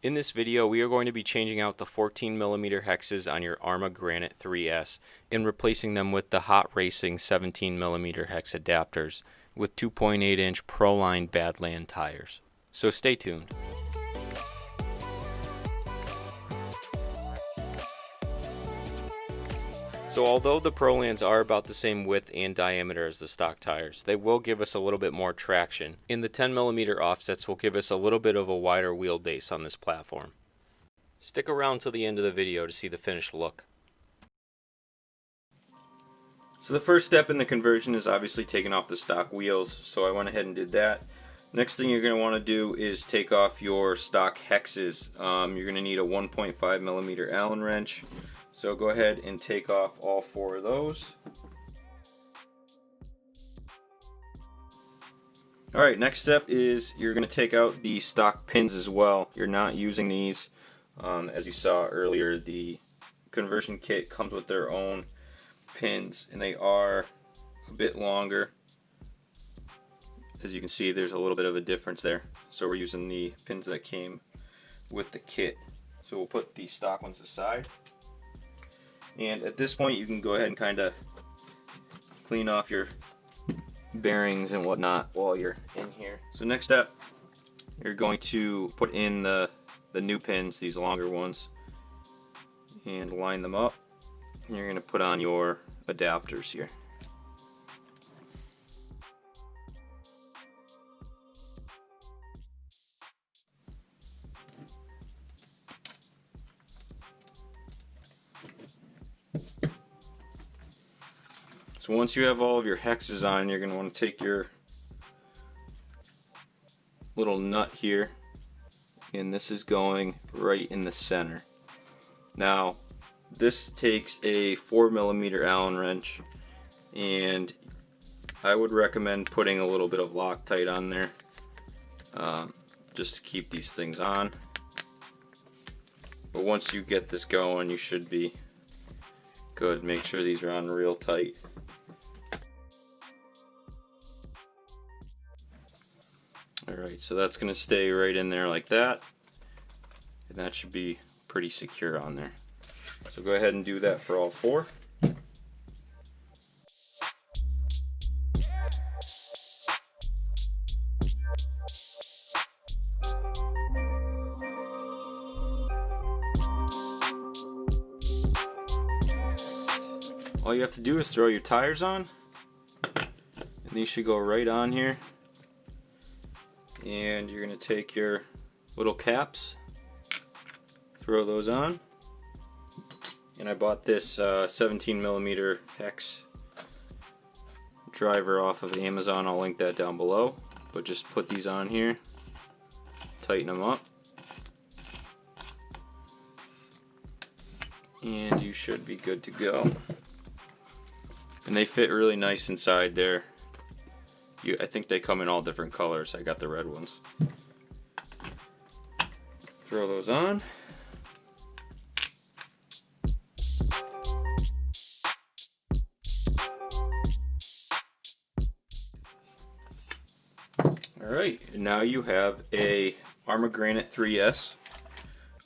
In this video, we are going to be changing out the 14mm hexes on your Arrma Granite 3S and replacing them with the hot racing 17mm hex adapters with 2.8-inch Proline Badland tires. So stay tuned. So although the Prolines are about the same width and diameter as the stock tires, they will give us a little bit more traction, and the 10mm offsets will give us a little bit of a wider wheelbase on this platform. Stick around till the end of the video to see the finished look. So the first step in the conversion is obviously taking off the stock wheels, so I went ahead and did that. Next thing you're going to want to do is take off your stock hexes. You're going to need a 1.5mm Allen wrench. So go ahead and take off all 4 of those. Alright, next step is you're going to take out the stock pins as well. You're not using these. As you saw earlier, the conversion kit comes with their own pins, and they are a bit longer. As you can see, there's a little bit of a difference there. So we're using the pins that came with the kit. So we'll put the stock ones aside. And at this point you can go ahead and kind of clean off your bearings and whatnot while you're in here. So next step, you're going to put in the new pins, these longer ones, and line them up. And you're going to put on your adapters here. So once you have all of your hexes on, you're going to want to take your little nut here, and this is going right in the center. Now this takes a 4mm Allen wrench, and I would recommend putting a little bit of Loctite on there just to keep these things on. But once you get this going, you should be good. Make sure these are on real tight. Alright, so that's going to stay right in there like that, and that should be pretty secure on there. So go ahead and do that for all 4. All you have to do is throw your tires on, and these should go right on here. And you're going to take your little caps, throw those on, and I bought this 17mm Hex Driver off of Amazon. I'll link that down below, but just put these on here, tighten them up, and you should be good to go. And they fit really nice inside there. I think they come in all different colors. I got the red ones. Throw those on. Alright, and now you have a Arrma Granite 3S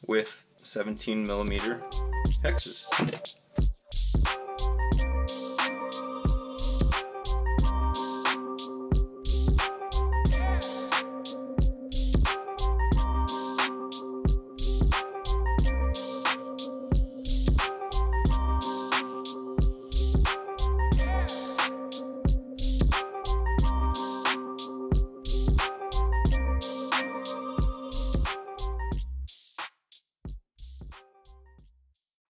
with 17mm hexes.